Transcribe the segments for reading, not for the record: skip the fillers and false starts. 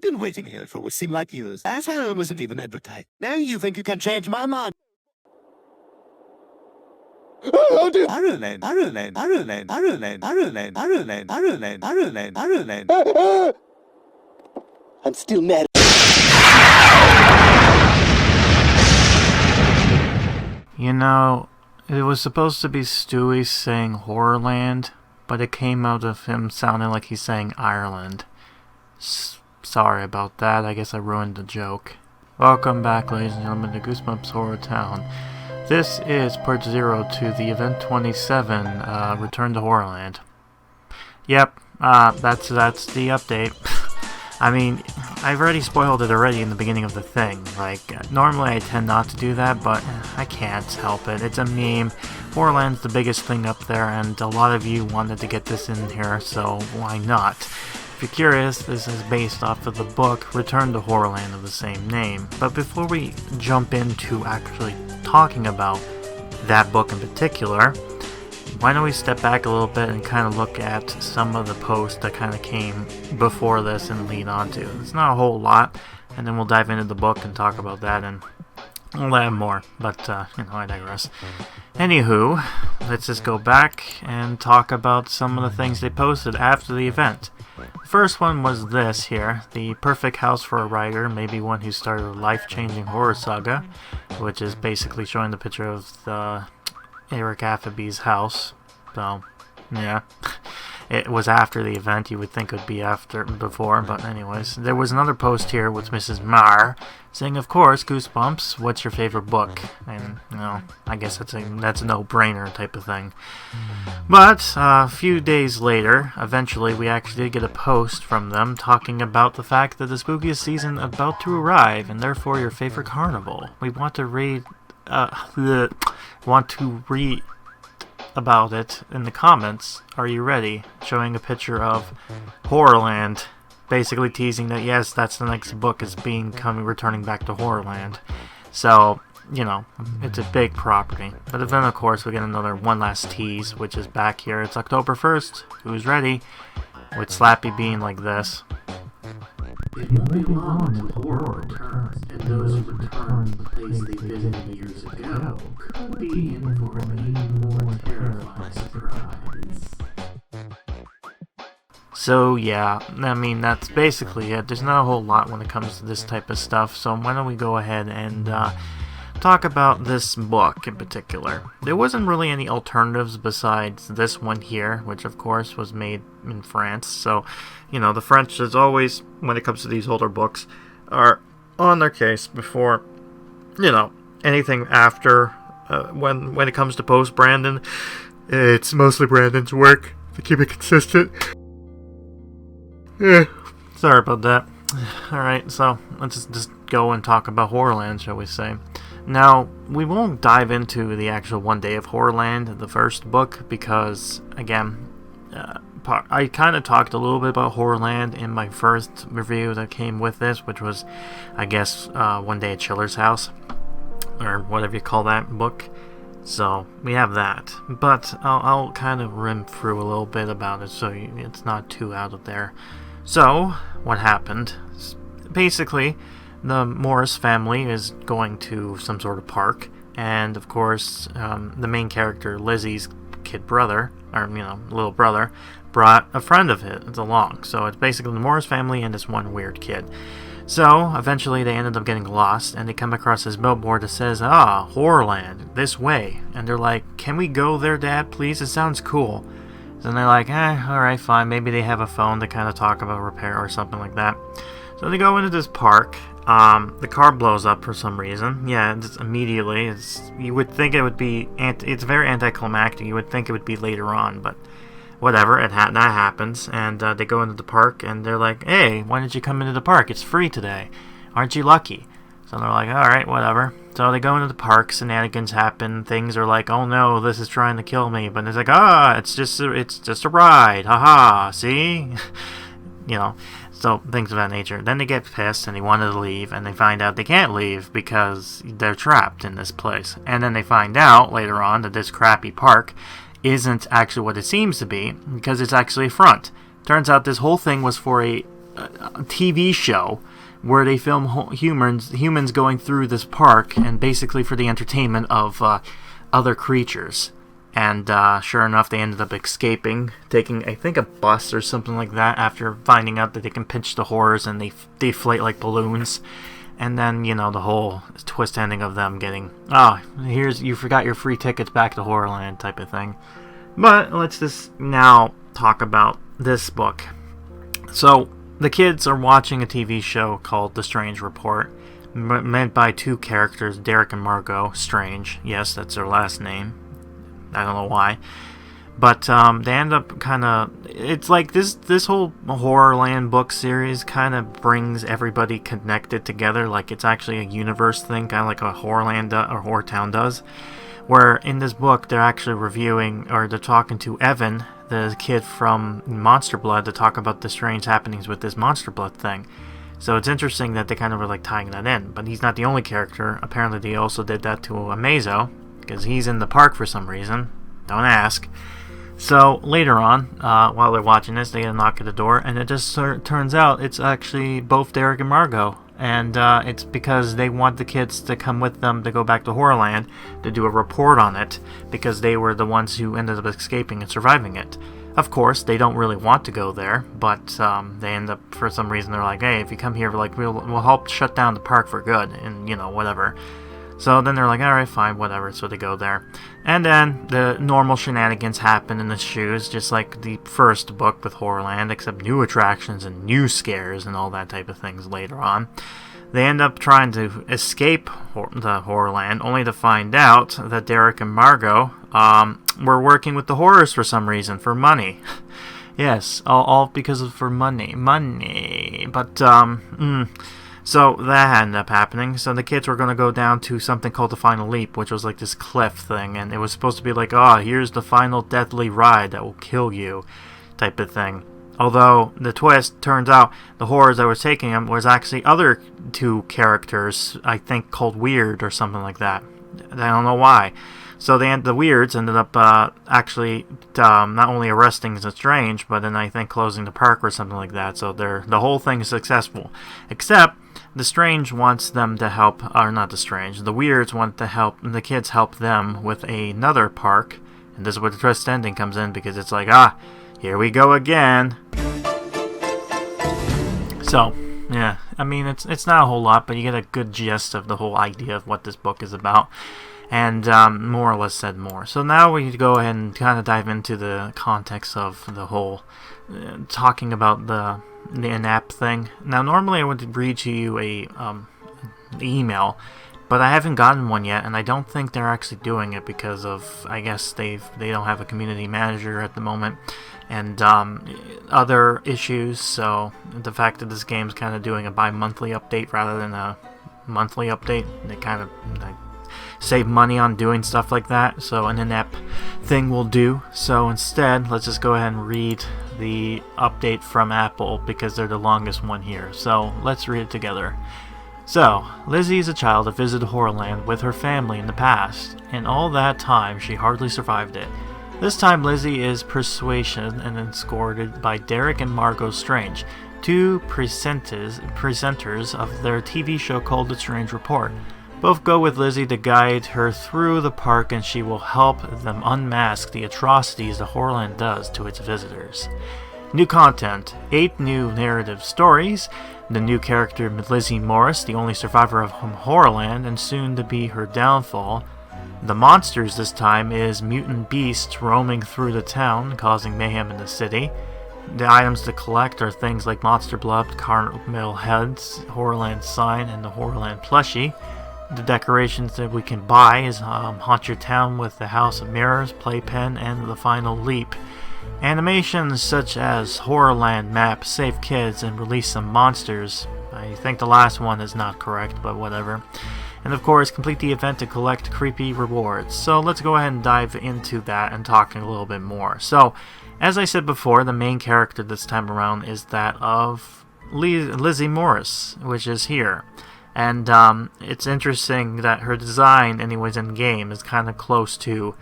I've been waiting here for what seemed like years. That horror wasn't even advertised. Now you think you can change my mind? Horrorland, Horrorland, Horrorland, Horrorland, Horrorland, Horrorland, Horrorland, Horrorland, Horrorland. I'm still mad. You know, it was supposed to be Stewie saying Horrorland, but it came out of him sounding like he's saying Ireland. Sorry about that, I guess I ruined the joke. Welcome back, ladies and gentlemen, to Goosebumps HorrorTown. This is part 0 to the Event 27, Return to Horrorland. Yep, that's the update. I mean, I've already spoiled it in the beginning of the thing. Like, normally I tend not to do that, but I can't help it. It's a meme. Horrorland's the biggest thing up there, and a lot of you wanted to get this in here, so why not? If you're curious, this is based off of the book Return to Horrorland of the same name. But before we jump into actually talking about that book in particular, why don't we step back a little bit and kind of look at some of the posts that kind of came before this and lead on to. It's not a whole lot, and then we'll dive into the book and talk about that and all that and more, but, I digress. Anywho, let's just go back and talk about some of the things they posted after the event. The first one was this here, the perfect house for a writer, maybe one who started a life-changing horror saga, which is basically showing the picture of the Eric Affaby's house. So, yeah. It was after the event. You would think it would be before, but anyways. There was another post here with Mrs. Marr saying, of course, Goosebumps, what's your favorite book? And, I guess that's a no-brainer type of thing. But, a few days later, eventually, we actually did get a post from them talking about the fact that the spookiest season about to arrive, and therefore your favorite carnival. We want to read about it in the comments. Are you ready? Showing a picture of Horrorland, basically teasing that yes, that's the next book is returning back to Horrorland. So, it's a big property. But then of course we get one last tease, which is back here. It's October 1st. Who's ready? With Slappy being like this. If moving on to horror returns, and those who return to the place they visited years ago could be in for an even more terrifying surprise. So yeah, I mean, that's basically it. There's not a whole lot when it comes to this type of stuff, so why don't we go ahead and talk about this book in particular. There wasn't really any alternatives besides this one here, which of course was made in France, so the French, as always, when it comes to these older books, are on their case before, anything after, when it comes to post-Brandon, it's mostly Brandon's work to keep it consistent. Sorry about that. Alright, so let's just go and talk about Horrorland, shall we say. Now, we won't dive into the actual One Day of Horrorland, the first book, because, again, I kind of talked a little bit about Horrorland in my first review that came with this, which was, I guess, One Day at Chiller's House, or whatever you call that book. So, we have that. But I'll kind of rim through a little bit about it so it's not too out of there. So, what happened? Basically, the Morris family is going to some sort of park, and of course, the main character, Lizzie's kid brother, or, little brother, brought a friend of his along. So it's basically the Morris family and this one weird kid. So, eventually they ended up getting lost, and they come across this billboard that says, Horrorland, this way. And they're like, can we go there, Dad, please? It sounds cool. And they're like, alright, fine. Maybe they have a phone to kind of talk about repair or something like that. So they go into this park. The car blows up for some reason. Yeah, just immediately. You would think it would be... it's very anticlimactic. You would think it would be later on, but whatever. That happens. And they go into the park, and they're like, hey, why did you come into the park? It's free today. Aren't you lucky? So they're like, alright, whatever. So they go into the park, shenanigans happen, things are like, oh no, this is trying to kill me. But it's like, it's just a ride. Haha, see? So things of that nature. Then they get pissed and they wanted to leave, and they find out they can't leave because they're trapped in this place. And then they find out later on that this crappy park isn't actually what it seems to be, because it's actually a front. Turns out this whole thing was for a TV show where they film humans going through this park, and basically for the entertainment of other creatures. And sure enough, they ended up escaping, taking, I think, a bus or something like that, after finding out that they can pinch the horrors and they deflate like balloons. And then, you know, the whole twist ending of them getting, you forgot your free tickets back to Horrorland type of thing. But let's just now talk about this book. So, the kids are watching a TV show called The Strange Report, meant by two characters, Derek and Margot Strange. Yes, that's their last name. I don't know why. But they end up kind of... It's like this whole Horrorland book series kind of brings everybody connected together. Like it's actually a universe thing, kind of like a Horrorland or HorrorTown does. Where in this book, they're actually reviewing, or they're talking to Evan, the kid from Monster Blood, to talk about the strange happenings with this Monster Blood thing. So it's interesting that they kind of were like tying that in. But he's not the only character. Apparently they also did that to Amazo, because he's in the park for some reason. Don't ask. So later on, while they're watching this, they get a knock at the door, and it just turns out it's actually both Derek and Margot. And it's because they want the kids to come with them to go back to Horrorland to do a report on it, because they were the ones who ended up escaping and surviving it. Of course, they don't really want to go there, but they end up, for some reason, they're like, hey, if you come here, like we'll help shut down the park for good, and, you know, whatever. So then they're like, alright, fine, whatever, so they go there. And then the normal shenanigans happen in the shoes, just like the first book with Horrorland, except new attractions and new scares and all that type of things later on. They end up trying to escape the Horrorland, only to find out that Derek and Margot were working with the horrors for some reason, for money. Yes, all because of for money. But, so that ended up happening. So the kids were going to go down to something called the Final Leap, which was like this cliff thing, and it was supposed to be like, here's the final deathly ride that will kill you, type of thing. Although the twist turns out the horrors that was taking them was actually other two characters, I think called Weird or something like that. I don't know why. So the Weirds ended up actually not only arresting the Strange, but then I think closing the park or something like that. So the whole thing is successful. Except the Strange wants them to help, or not the Strange, the Weirds want to help, the kids help them with another park. And this is where the twist ending comes in, because it's like, here we go again. So, yeah, I mean, it's not a whole lot, but you get a good gist of the whole idea of what this book is about. And more or less said more. So now we go ahead and kind of dive into the context of the whole talking about the in-app thing. Now, normally I would read to you a email, but I haven't gotten one yet, and I don't think they're actually doing it because of, I guess they don't have a community manager at the moment, and other issues. So the fact that this game's kind of doing a bi-monthly update rather than a monthly update, they kind of save money on doing stuff like that, so an in-app thing will do. So instead, let's just go ahead and read the update from Apple, because they're the longest one here. So let's read it together. So, Lizzie is a child that visited Horrorland with her family in the past, and all that time she hardly survived it. This time Lizzie is persuaded and escorted by Derek and Margot Strange, two presenters of their TV show called The Strange Report. Both go with Lizzie to guide her through the park, and she will help them unmask the atrocities the Horrorland does to its visitors. New content, 8 new narrative stories, the new character Lizzie Morris, the only survivor of Horrorland and soon to be her downfall. The monsters this time is mutant beasts roaming through the town, causing mayhem in the city. The items to collect are things like Monster Blood, Carmel Heads, Horrorland Sign, and the Horrorland Plushie. The decorations that we can buy is Haunt Your Town with the House of Mirrors, Playpen, and the Final Leap. Animations such as Horrorland Map, Save Kids, and Release Some Monsters. I think the last one is not correct, but whatever. And of course, complete the event to collect creepy rewards. So let's go ahead and dive into that and talk a little bit more. So, as I said before, the main character this time around is that of Lizzie Morris, which is here. And it's interesting that her design, anyways, in game is kind of close to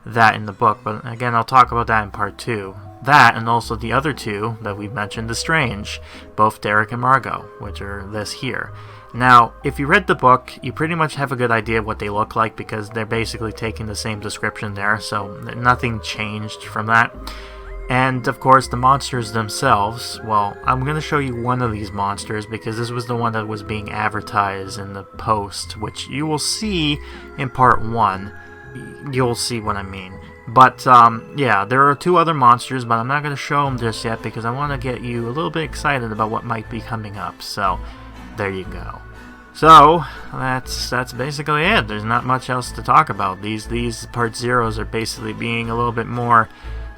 that in the book. But again, I'll talk about that in part 2. That, and also the other two that we mentioned, The Strange, both Derek and Margot, which are this here. Now, if you read the book, you pretty much have a good idea of what they look like because they're basically taking the same description there, so nothing changed from that. And, of course, the monsters themselves, well, I'm going to show you one of these monsters because this was the one that was being advertised in the post, which you will see in part 1. You'll see what I mean. But, yeah, there are 2 other monsters, but I'm not going to show them just yet because I want to get you a little bit excited about what might be coming up, so there you go. So, that's basically it. There's not much else to talk about. These part zeros are basically being a little bit more,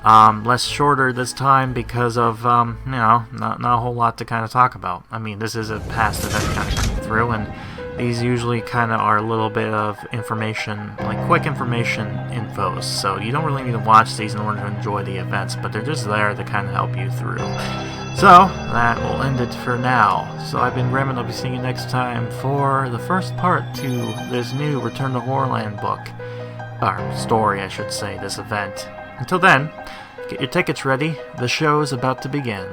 less shorter this time because of, not a whole lot to kind of talk about. I mean, this is a past event kind of coming through, and these usually kind of are a little bit of information, like quick information infos, so you don't really need to watch these in order to enjoy the events, but they're just there to kind of help you through. So, that will end it for now. So I've been Grim, and I'll be seeing you next time for the first part to this new Return to Horrorland book. Or story, I should say, this event. Until then, get your tickets ready. The show is about to begin.